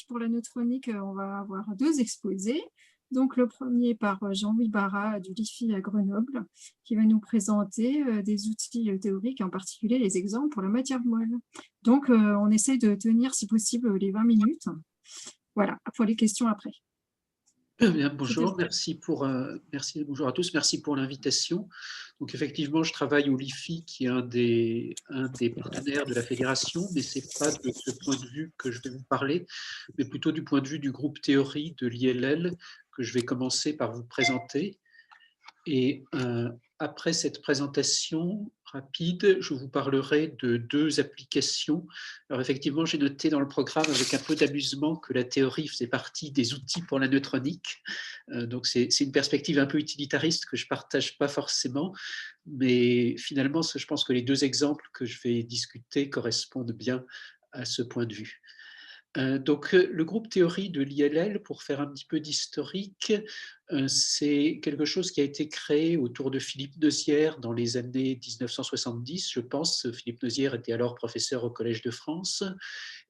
Pour la neutronique, on va avoir 2 exposés. Donc le premier par, Jean-Louis Barra du LIFI à Grenoble, qui va nous présenter, des outils, théoriques, en particulier les exemples pour la matière moelle. Donc on essaye de tenir si possible, les 20 minutes. Voilà, pour les questions après. Bien, C'était bonjour, merci, bonjour à tous, merci pour l'invitation. Donc effectivement, je travaille au LIFI, qui est un des partenaires de la fédération, mais ce n'est pas de ce point de vue que je vais vous parler, mais plutôt du point de vue du groupe théorie de l'ILL, que je vais commencer par vous présenter. Et après cette présentation rapide, je vous parlerai de 2 applications. Alors effectivement, j'ai noté dans le programme avec un peu d'amusement que la théorie faisait partie des outils pour la neutronique. Donc c'est une perspective un peu utilitariste que je ne partage pas forcément, mais finalement, je pense que les 2 exemples que je vais discuter correspondent bien à ce point de vue. Donc, le groupe théorie de l'ILL, pour faire un petit peu d'historique, c'est quelque chose qui a été créé autour de Philippe Neusière dans les années 1970, je pense. Philippe Neusière était alors professeur au Collège de France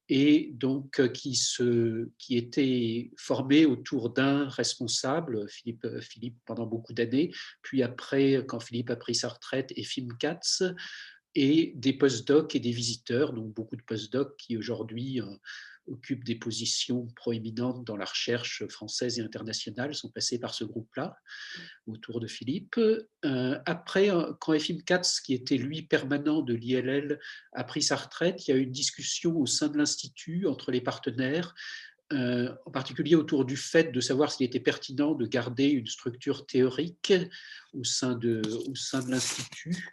et donc qui était formé autour d'un responsable, Philippe pendant beaucoup d'années, puis après, quand Philippe a pris sa retraite, Efim Katz, et des postdocs et des visiteurs, donc beaucoup de postdocs qui aujourd'hui occupent des positions proéminentes dans la recherche française et internationale, sont passés par ce groupe-là, autour de Philippe. Après, quand Efim Katz, qui était lui permanent de l'ILL, a pris sa retraite, il y a eu une discussion au sein de l'Institut entre les partenaires, en particulier autour du fait de savoir s'il était pertinent de garder une structure théorique au sein de l'Institut,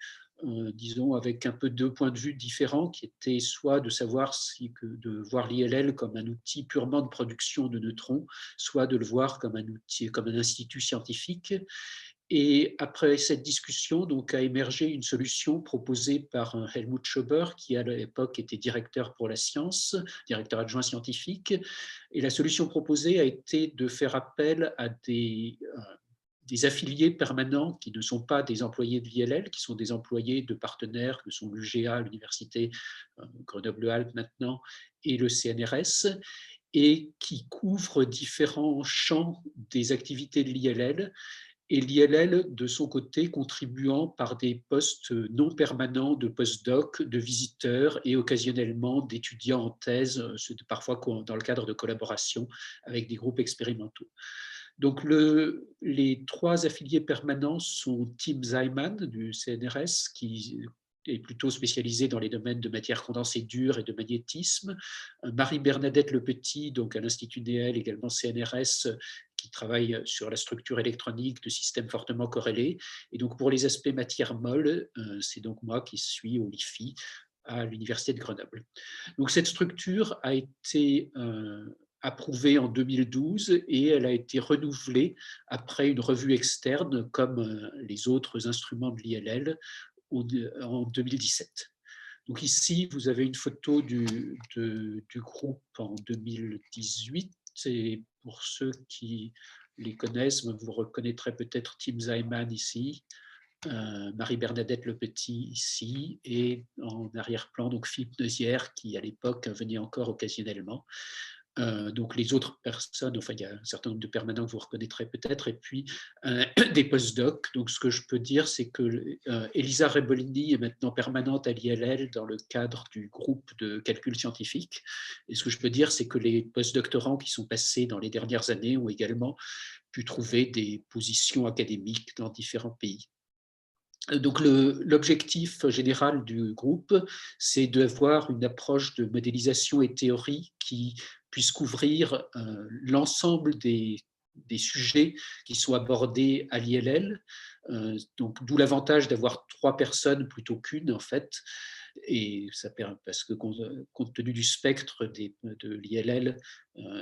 disons, avec un peu 2 points de vue différents, qui étaient soit de savoir de voir l'ILL comme un outil purement de production de neutrons, soit de le voir comme un outil, comme un institut scientifique. Et après cette discussion, donc, a émergé une solution proposée par Helmut Schober, qui à l'époque était directeur pour la science, directeur adjoint scientifique. Et la solution proposée a été de faire appel à des affiliés permanents qui ne sont pas des employés de l'ILL, qui sont des employés de partenaires que sont l'UGA, l'université Grenoble-Alpes maintenant, et le CNRS, et qui couvrent différents champs des activités de l'ILL, et l'ILL, de son côté, contribuant par des postes non permanents de postdoc, de visiteurs et occasionnellement d'étudiants en thèse, parfois dans le cadre de collaboration avec des groupes expérimentaux. Donc les 3 affiliés permanents sont Tim Zeiman du CNRS, qui est plutôt spécialisé dans les domaines de matière condensée dure et de magnétisme, Marie-Bernadette Lepetit, donc à l'Institut DL, également CNRS, qui travaille sur la structure électronique de systèmes fortement corrélés. Et donc pour les aspects matière molle, c'est donc moi qui suis au LIFI à l'Université de Grenoble. Donc cette structure a été approuvée en 2012 et elle a été renouvelée après une revue externe comme les autres instruments de l'ILL en 2017. Donc ici, vous avez une photo du groupe en 2018 et pour ceux qui les connaissent, vous reconnaîtrez peut-être Tim Zeiman ici, Marie-Bernadette Lepetit ici, et en arrière-plan, donc Philippe Neusière, qui à l'époque venait encore occasionnellement. Donc les autres personnes, enfin il y a un certain nombre de permanents que vous reconnaîtrez peut-être, et puis des postdocs. Donc ce que je peux dire, c'est que Elisa Rebolini est maintenant permanente à l'ILL dans le cadre du groupe de calcul scientifique. Et ce que je peux dire, c'est que les postdoctorants qui sont passés dans les dernières années ont également pu trouver des positions académiques dans différents pays. Donc l'objectif général du groupe, c'est d'avoir une approche de modélisation et théorie qui puisse couvrir l'ensemble des sujets qui sont abordés à l'ILL. Donc d'où l'avantage d'avoir 3 personnes plutôt qu'une en fait. Et ça permet, parce que compte tenu du spectre de l'ILL,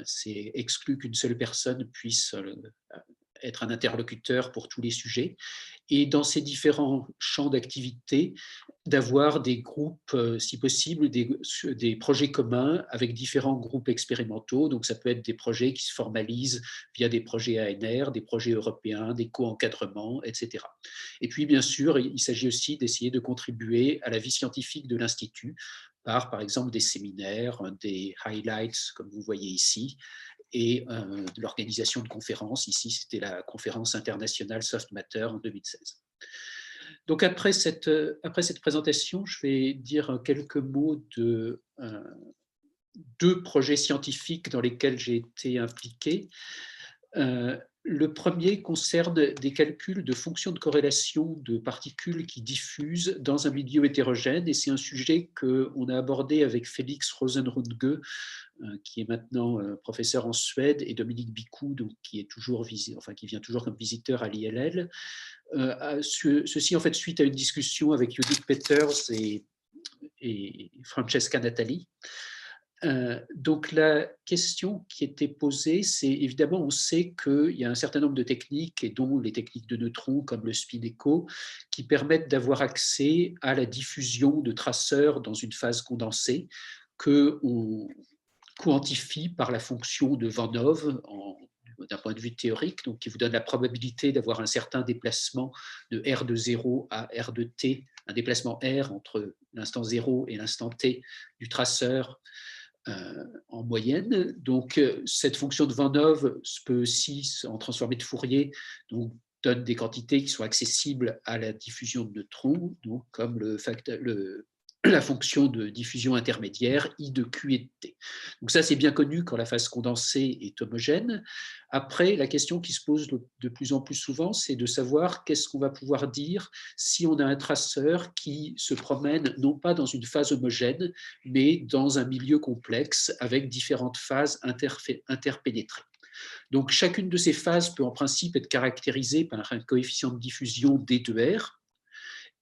c'est exclu qu'une seule personne puisse être un interlocuteur pour tous les sujets, et dans ces différents champs d'activité, d'avoir des groupes, si possible, des projets communs avec différents groupes expérimentaux. Donc ça peut être des projets qui se formalisent via des projets ANR, des projets européens, des co-encadrements, etc. Et puis bien sûr, il s'agit aussi d'essayer de contribuer à la vie scientifique de l'Institut par exemple, des séminaires, des highlights, comme vous voyez ici, et de l'organisation de conférences. Ici, c'était la conférence internationale Soft Matter en 2016. Donc, après cette présentation, je vais dire quelques mots de deux projets scientifiques dans lesquels j'ai été impliqué. Le premier concerne des calculs de fonctions de corrélation de particules qui diffusent dans un milieu hétérogène, et c'est un sujet qu'on a abordé avec Félix Rosenrunge, qui est maintenant professeur en Suède, et Dominique Bicou, donc, qui vient toujours comme visiteur à l'ILL. Ceci, en fait, suite à une discussion avec Judith Peters et Francesca Natali. Donc la question qui était posée, c'est évidemment, on sait qu'il y a un certain nombre de techniques, et dont les techniques de neutrons comme le spin echo, qui permettent d'avoir accès à la diffusion de traceurs dans une phase condensée qu'on quantifie par la fonction de Van Hove d'un point de vue théorique, donc qui vous donne la probabilité d'avoir un certain déplacement de R de 0 à R de t, un déplacement R entre l'instant 0 et l'instant t du traceur en moyenne. Donc, cette fonction de Van Hove peut aussi, en transformée de Fourier, donc, donne des quantités qui sont accessibles à la diffusion de neutrons, donc comme la fonction de diffusion intermédiaire I de Q et de T. Donc ça, c'est bien connu quand la phase condensée est homogène. Après, la question qui se pose de plus en plus souvent, c'est de savoir qu'est-ce qu'on va pouvoir dire si on a un traceur qui se promène non pas dans une phase homogène, mais dans un milieu complexe avec différentes phases interpénétrées. Donc, chacune de ces phases peut en principe être caractérisée par un coefficient de diffusion D2R.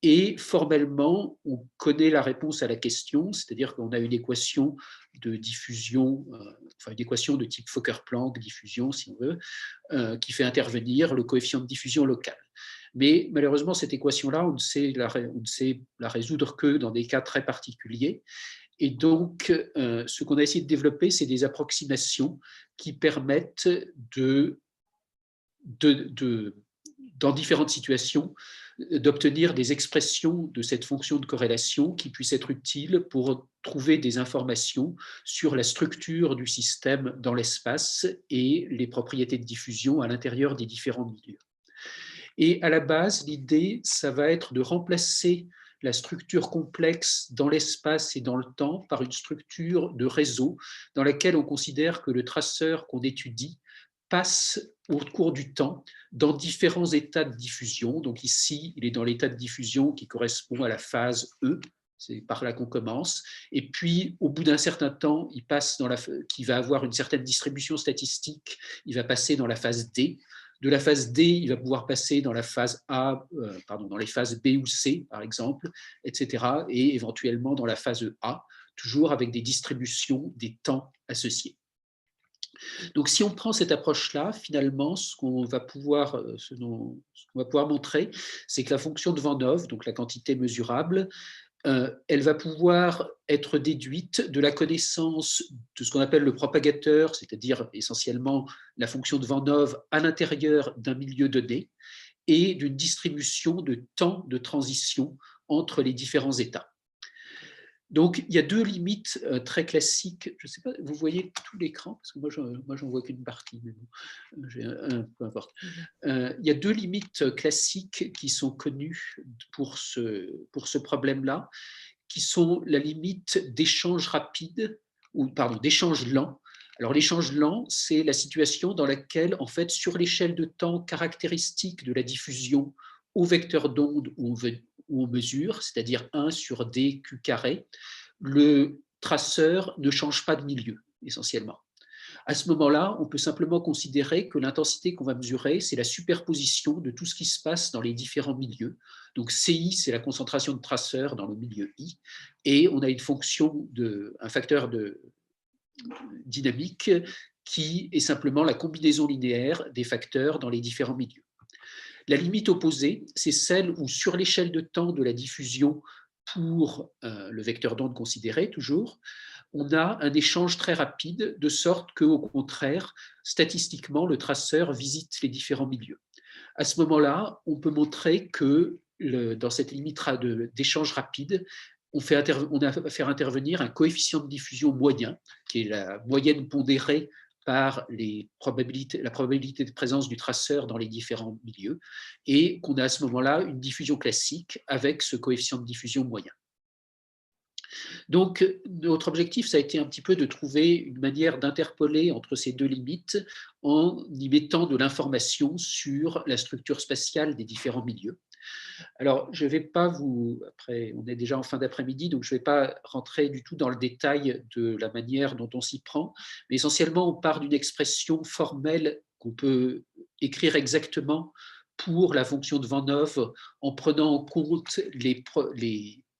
Et formellement, on connaît la réponse à la question, c'est-à-dire qu'on a une équation de diffusion, une équation de type Fokker-Planck, diffusion si on veut, qui fait intervenir le coefficient de diffusion local. Mais malheureusement, cette équation-là, on ne sait la résoudre que dans des cas très particuliers. Et donc, ce qu'on a essayé de développer, c'est des approximations qui permettent dans différentes situations, d'obtenir des expressions de cette fonction de corrélation qui puissent être utiles pour trouver des informations sur la structure du système dans l'espace et les propriétés de diffusion à l'intérieur des différents milieux. Et à la base, l'idée, ça va être de remplacer la structure complexe dans l'espace et dans le temps par une structure de réseau dans laquelle on considère que le traceur qu'on étudie passe au cours du temps dans différents états de diffusion. Donc ici, il est dans l'état de diffusion qui correspond à la phase E, c'est par là qu'on commence, et puis au bout d'un certain temps, qui va avoir une certaine distribution statistique, il va passer dans la phase D. De la phase D, il va pouvoir passer dans la phase dans les phases B ou C, par exemple, etc., et éventuellement dans la phase A, toujours avec des distributions des temps associés. Donc, si on prend cette approche-là, finalement, ce qu'on va pouvoir montrer, c'est que la fonction de Van Hove, donc la quantité mesurable, elle va pouvoir être déduite de la connaissance de ce qu'on appelle le propagateur, c'est-à-dire essentiellement la fonction de Van Hove à l'intérieur d'un milieu donné, et d'une distribution de temps de transition entre les différents états. Donc, il y a deux limites très classiques. Je ne sais pas, vous voyez tout l'écran? Parce que moi, j'en vois qu'une partie. Mais bon, peu importe. Il y a deux limites classiques qui sont connues pour ce problème-là, qui sont la limite d'échange rapide, d'échange lent. Alors, l'échange lent, c'est la situation dans laquelle, en fait, sur l'échelle de temps caractéristique de la diffusion au vecteur d'onde où on mesure, c'est-à-dire 1 sur dq carré, le traceur ne change pas de milieu, essentiellement. À ce moment-là, on peut simplement considérer que l'intensité qu'on va mesurer, c'est la superposition de tout ce qui se passe dans les différents milieux. Donc CI, c'est la concentration de traceurs dans le milieu I, et on a une fonction un facteur de dynamique qui est simplement la combinaison linéaire des facteurs dans les différents milieux. La limite opposée, c'est celle où, sur l'échelle de temps de la diffusion pour le vecteur d'onde considéré, toujours, on a un échange très rapide, de sorte qu'au contraire, statistiquement, le traceur visite les différents milieux. À ce moment-là, on peut montrer que dans cette limite d'échange rapide, on a à faire intervenir un coefficient de diffusion moyen, qui est la moyenne pondérée par la probabilité de présence du traceur dans les différents milieux, et qu'on a à ce moment-là une diffusion classique avec ce coefficient de diffusion moyen. Donc, notre objectif, ça a été un petit peu de trouver une manière d'interpoler entre ces deux limites en y mettant de l'information sur la structure spatiale des différents milieux. Alors, je ne vais pas après, on est déjà en fin d'après-midi, donc je ne vais pas rentrer du tout dans le détail de la manière dont on s'y prend, mais essentiellement, on part d'une expression formelle qu'on peut écrire exactement pour la fonction de Van Hove en prenant en compte les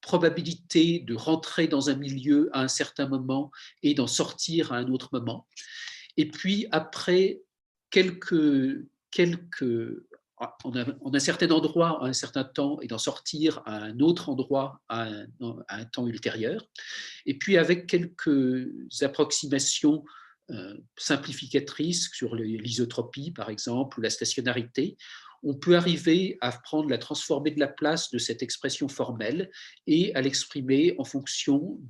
probabilités de rentrer dans un milieu à un certain moment et d'en sortir à un autre moment. Et puis, après en un certain endroit à un certain temps et d'en sortir à un autre endroit à un temps ultérieur. Et puis avec quelques approximations simplificatrices sur l'isotropie, par exemple, ou la stationnarité, on peut arriver à transformer de la place de cette expression formelle et à l'exprimer en fonction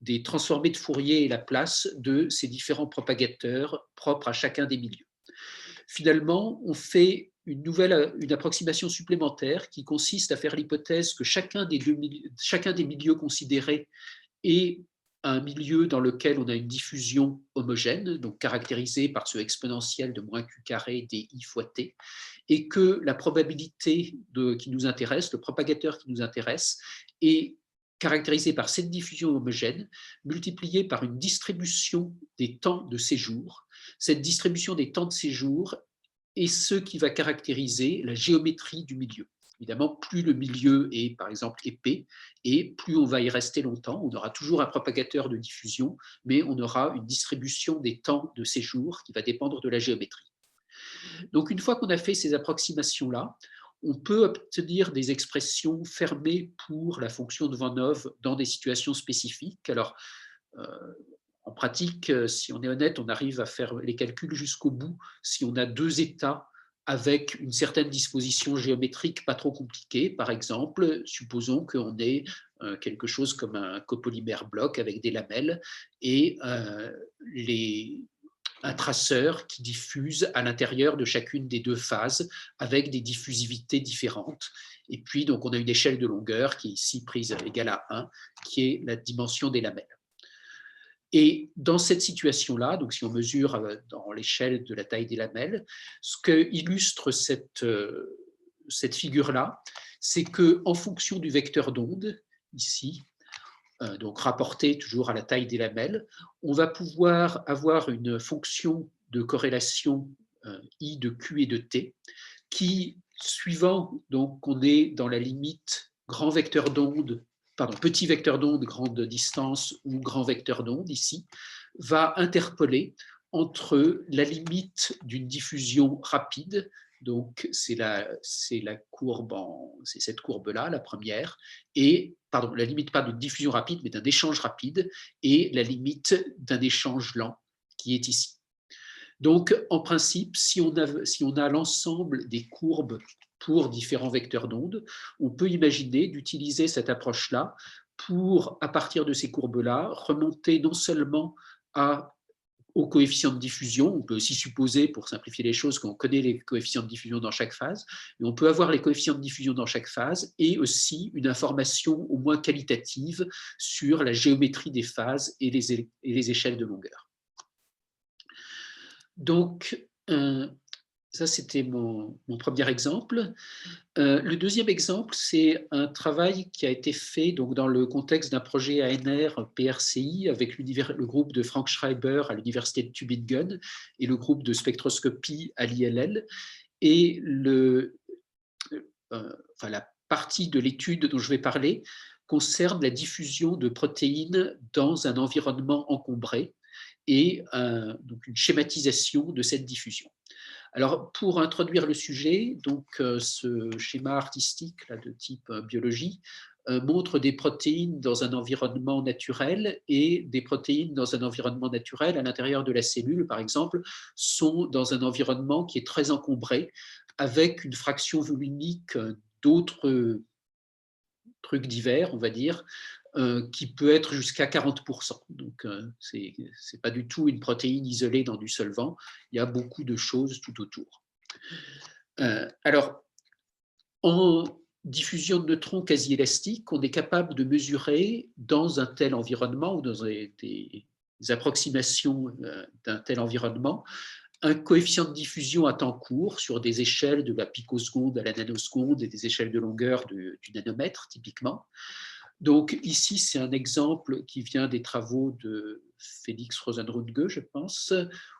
des transformés de Fourier et la place de ces différents propagateurs propres à chacun des milieux. Finalement, on fait une approximation supplémentaire qui consiste à faire l'hypothèse que chacun des milieux considérés est un milieu dans lequel on a une diffusion homogène, donc caractérisée par ce exponentiel de moins q carré di fois t, et que la probabilité qui nous intéresse, le propagateur qui nous intéresse, est caractérisée par cette diffusion homogène, multipliée par une distribution des temps de séjour. Cette distribution des temps de séjour est ce qui va caractériser la géométrie du milieu. Évidemment, plus le milieu est, par exemple, épais, et plus on va y rester longtemps. On aura toujours un propagateur de diffusion, mais on aura une distribution des temps de séjour qui va dépendre de la géométrie. Donc, une fois qu'on a fait ces approximations-là, on peut obtenir des expressions fermées pour la fonction de Van Hove dans des situations spécifiques. Alors, en pratique, si on est honnête, on arrive à faire les calculs jusqu'au bout si on a deux états avec une certaine disposition géométrique pas trop compliquée. Par exemple, supposons qu'on ait quelque chose comme un copolymère bloc avec des lamelles et un traceur qui diffuse à l'intérieur de chacune des deux phases avec des diffusivités différentes. Et puis, donc, on a une échelle de longueur qui est ici prise égale à 1, qui est la dimension des lamelles. Et dans cette situation-là, donc si on mesure dans l'échelle de la taille des lamelles, ce que illustre cette figure-là, c'est qu'en fonction du vecteur d'onde, ici, donc rapporté toujours à la taille des lamelles, on va pouvoir avoir une fonction de corrélation I de Q et de T qui, suivant donc qu'on est dans la limite grand vecteur d'onde, petit vecteur d'onde grande distance ou grand vecteur d'onde ici, va interpoler entre la limite d'une diffusion rapide, donc c'est cette courbe-là, la première, et, la limite pas d'une diffusion rapide, mais d'un échange rapide, et la limite d'un échange lent, qui est ici. Donc, en principe, si on a l'ensemble des courbes pour différents vecteurs d'onde, on peut imaginer d'utiliser cette approche-là pour, à partir de ces courbes-là, remonter non seulement au coefficient de diffusion, on peut aussi supposer, pour simplifier les choses, qu'on connaît les coefficients de diffusion dans chaque phase, mais on peut avoir les coefficients de diffusion dans chaque phase et aussi une information au moins qualitative sur la géométrie des phases et les échelles de longueur. Donc, ça, c'était mon premier exemple. Le deuxième exemple, c'est un travail qui a été fait donc, dans le contexte d'un projet ANR PRCI avec le groupe de Frank Schreiber à l'université de Tübingen et le groupe de spectroscopie à l'ILL. Et la partie de l'étude dont je vais parler concerne la diffusion de protéines dans un environnement encombré et donc une schématisation de cette diffusion. Alors, pour introduire le sujet, donc, ce schéma artistique là, de type biologie montre des protéines dans un environnement naturel et des protéines dans un environnement naturel à l'intérieur de la cellule, par exemple, sont dans un environnement qui est très encombré avec une fraction volumique d'autres trucs divers, on va dire, qui peut être jusqu'à 40%. Donc, ce n'est pas du tout une protéine isolée dans du solvant. Il y a beaucoup de choses tout autour. Alors, en diffusion de neutrons quasi élastique, on est capable de mesurer dans un tel environnement ou dans des approximations d'un tel environnement un coefficient de diffusion à temps court sur des échelles de la picoseconde à la nanoseconde et des échelles de longueur du nanomètre typiquement. Donc ici, c'est un exemple qui vient des travaux de Félix Rosenrunge, je pense,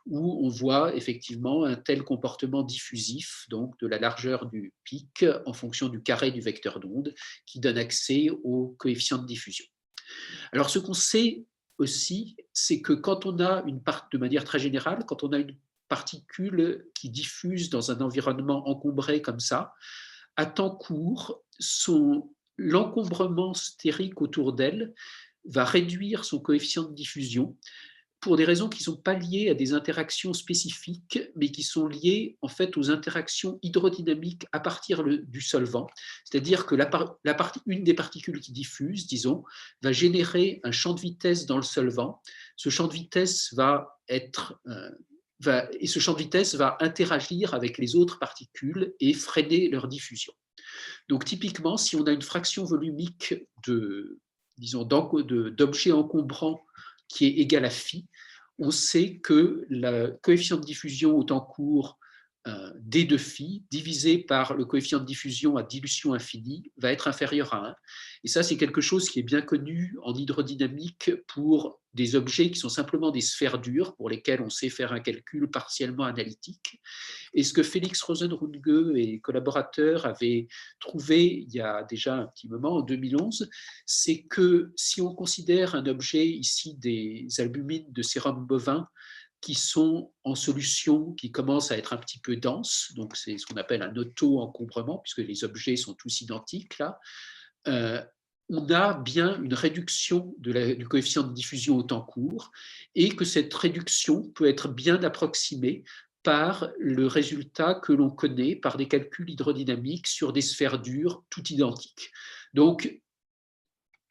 où on voit effectivement un tel comportement diffusif, donc de la largeur du pic en fonction du carré du vecteur d'onde, qui donne accès au coefficient de diffusion. Alors ce qu'on sait aussi, c'est que quand on a de manière très générale, quand on a une particule qui diffuse dans un environnement encombré comme ça, à temps court, l'encombrement stérique autour d'elle va réduire son coefficient de diffusion pour des raisons qui ne sont pas liées à des interactions spécifiques, mais qui sont liées en fait aux interactions hydrodynamiques à partir du solvant. C'est-à-dire que une des particules qui diffuse, disons, va générer un champ de vitesse dans le solvant. Ce champ de vitesse ce champ de vitesse va interagir avec les autres particules et freiner leur diffusion. Donc typiquement, si on a une fraction volumique d'objets encombrants qui est égale à phi, on sait que le coefficient de diffusion au temps court d de phi divisé par le coefficient de diffusion à dilution infinie va être inférieur à 1. Et ça, c'est quelque chose qui est bien connu en hydrodynamique pour des objets qui sont simplement des sphères dures, pour lesquelles on sait faire un calcul partiellement analytique. Et ce que Félix Rosenrunge et collaborateurs avaient trouvé il y a déjà un petit moment, en 2011, c'est que si on considère un objet, ici des albumines de sérum bovin, qui sont en solution, qui commencent à être un petit peu denses, donc c'est ce qu'on appelle un auto-encombrement, puisque les objets sont tous identiques là, on a bien une réduction du coefficient de diffusion au temps court, et que cette réduction peut être bien approximée par le résultat que l'on connaît par des calculs hydrodynamiques sur des sphères dures toutes identiques. Donc,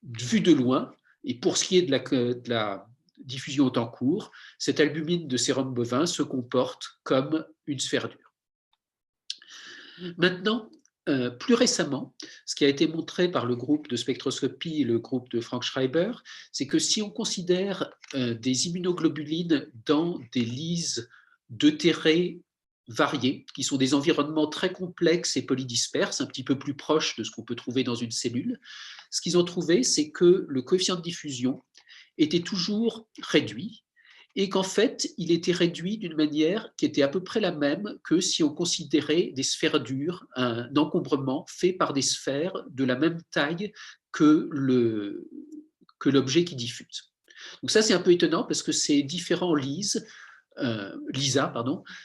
vu de loin, et pour ce qui est de la diffusion au temps court, cette albumine de sérum bovin se comporte comme une sphère dure. Maintenant, plus récemment, ce qui a été montré par le groupe de spectroscopie et le groupe de Frank Schreiber, c'est que si on considère des immunoglobulines dans des lyses deutérées variées, qui sont des environnements très complexes et polydisperses, un petit peu plus proches de ce qu'on peut trouver dans une cellule, ce qu'ils ont trouvé, c'est que le coefficient de diffusion était toujours réduit, et qu'en fait, il était réduit d'une manière qui était à peu près la même que si on considérait des sphères dures, un encombrement fait par des sphères de la même taille que l'objet qui diffuse. Donc ça, c'est un peu étonnant parce que ces différents LISA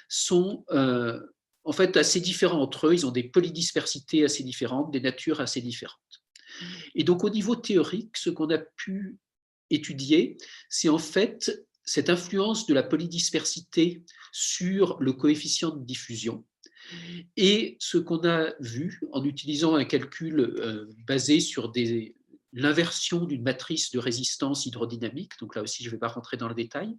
sont en fait assez différents entre eux. Ils ont des polydispersités assez différentes, des natures assez différentes. Et donc, au niveau théorique, ce qu'on a pu étudier, c'est en fait cette influence de la polydispersité sur le coefficient de diffusion. Et ce qu'on a vu en utilisant un calcul basé sur l'inversion d'une matrice de résistance hydrodynamique, donc là aussi je ne vais pas rentrer dans le détail,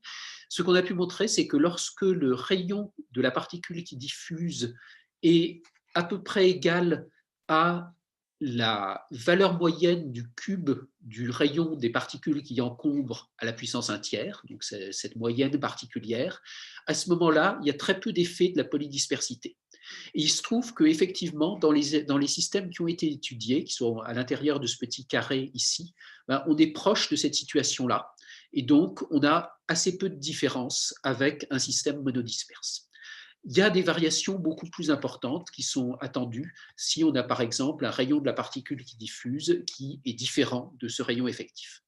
ce qu'on a pu montrer, c'est que lorsque le rayon de la particule qui diffuse est à peu près égal à la valeur moyenne du cube du rayon des particules qui encombrent à la puissance 1/3, donc cette moyenne particulière, à ce moment-là, il y a très peu d'effet de la polydispersité. Et il se trouve qu'effectivement, dans les systèmes qui ont été étudiés, qui sont à l'intérieur de ce petit carré ici, on est proche de cette situation-là. Et donc, on a assez peu de différence avec un système monodisperse. Il y a des variations beaucoup plus importantes qui sont attendues si on a par exemple un rayon de la particule qui diffuse qui est différent de ce rayon effectif.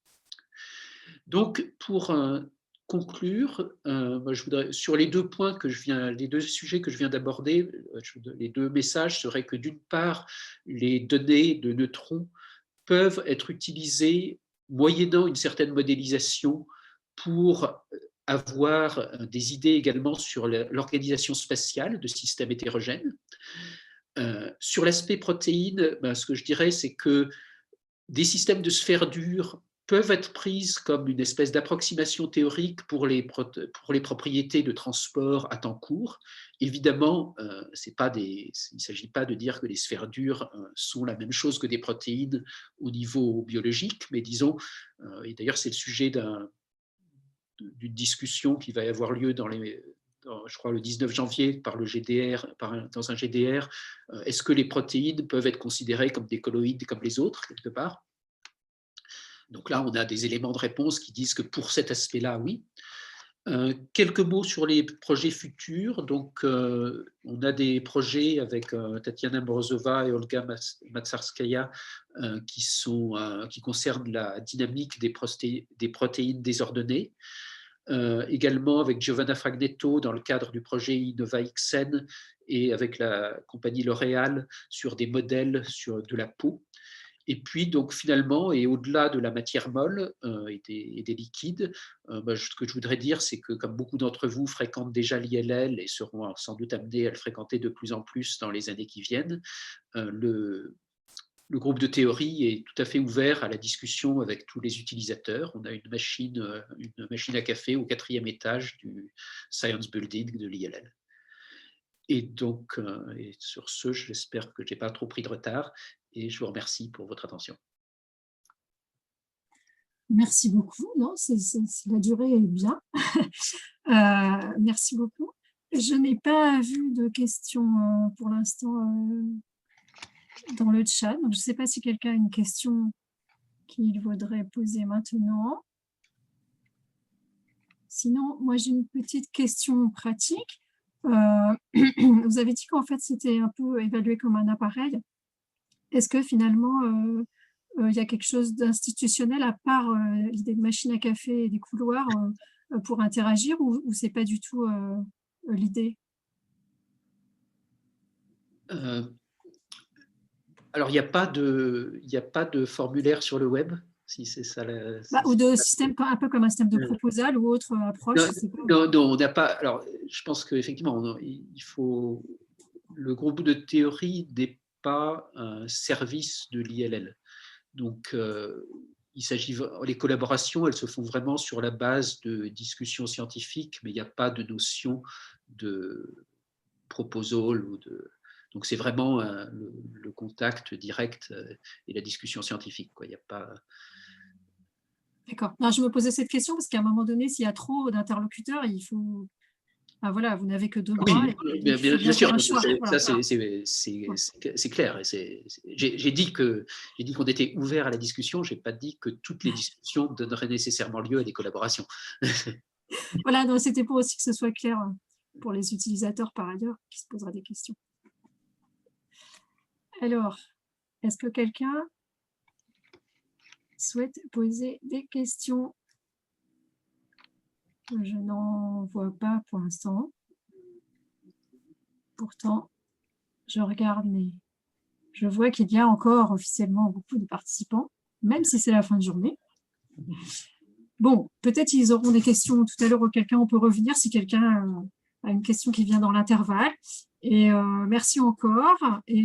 Donc, pour conclure, je voudrais, sur les deux points les deux sujets que je viens d'aborder, les deux messages seraient que d'une part, les données de neutrons peuvent être utilisées moyennant une certaine modélisation pour avoir des idées également sur l'organisation spatiale de systèmes hétérogènes. Sur l'aspect protéine, ce que je dirais, c'est que des systèmes de sphères dures peuvent être prises comme une espèce d'approximation théorique pour les propriétés de transport à temps court. Évidemment, il ne s'agit pas de dire que les sphères dures sont la même chose que des protéines au niveau biologique, mais disons, et d'ailleurs c'est le sujet d'une discussion qui va y avoir lieu je crois le 19 janvier par le GDR, dans un GDR, est-ce que les protéines peuvent être considérées comme des colloïdes comme les autres, quelque part? Donc là, on a des éléments de réponse qui disent que pour cet aspect-là, oui. Quelques mots sur les projets futurs. Donc, on a des projets avec Tatiana Morozova et Olga Matsarskaya qui concernent la dynamique des protéines désordonnées. Également avec Giovanna Fragnetto dans le cadre du projet InnovaXN et avec la compagnie L'Oréal sur des modèles de la peau. Et puis, donc, finalement, et au-delà de la matière molle et des liquides, ce que je voudrais dire, c'est que comme beaucoup d'entre vous fréquentent déjà l'ILL et seront sans doute amenés à le fréquenter de plus en plus dans les années qui viennent, le groupe de théorie est tout à fait ouvert à la discussion avec tous les utilisateurs. On a une machine à café au 4e étage du Science Building de l'ILL. Et donc, et sur ce, j'espère que je n'ai pas trop pris de retard et je vous remercie pour votre attention. Merci beaucoup. Non, la durée est bien. Merci beaucoup. Je n'ai pas vu de questions pour l'instant dans le chat. Donc, je ne sais pas si quelqu'un a une question qu'il voudrait poser maintenant. Sinon, moi, j'ai une petite question pratique. Vous avez dit qu'en fait, c'était un peu évalué comme un appareil. Est-ce que finalement, il y a quelque chose d'institutionnel à part l'idée de machine à café et des couloirs pour interagir ou ce n'est pas du tout l'idée? Alors, il n'y a pas de formulaire sur le web, si c'est ça. Ou de système, un peu comme un système de proposal ou autre approche. Non, on n'a pas. Alors, je pense qu'effectivement, il faut. Le groupe de théorie n'est pas un service de l'ILL. Donc, les collaborations, elles se font vraiment sur la base de discussions scientifiques, mais il n'y a pas de notion de proposal donc c'est vraiment le contact direct et la discussion scientifique, quoi. Il n'y a pas. D'accord. Je me posais cette question parce qu'à un moment donné, s'il y a trop d'interlocuteurs, il faut. Voilà, vous n'avez que 2 bras. Oui, bien sûr, ça c'est clair. J'ai dit qu'on était ouvert à la discussion, je n'ai pas dit que toutes les discussions donneraient nécessairement lieu à des collaborations. Voilà, c'était pour aussi que ce soit clair pour les utilisateurs par ailleurs qui se poseraient des questions. Alors, est-ce que quelqu'un souhaite poser des questions? Je n'en vois pas pour l'instant. Pourtant, je regarde, mais je vois qu'il y a encore officiellement beaucoup de participants, même si c'est la fin de journée. Bon, peut-être ils auront des questions tout à l'heure auquel cas on peut revenir si quelqu'un a une question qui vient dans l'intervalle. Et merci encore.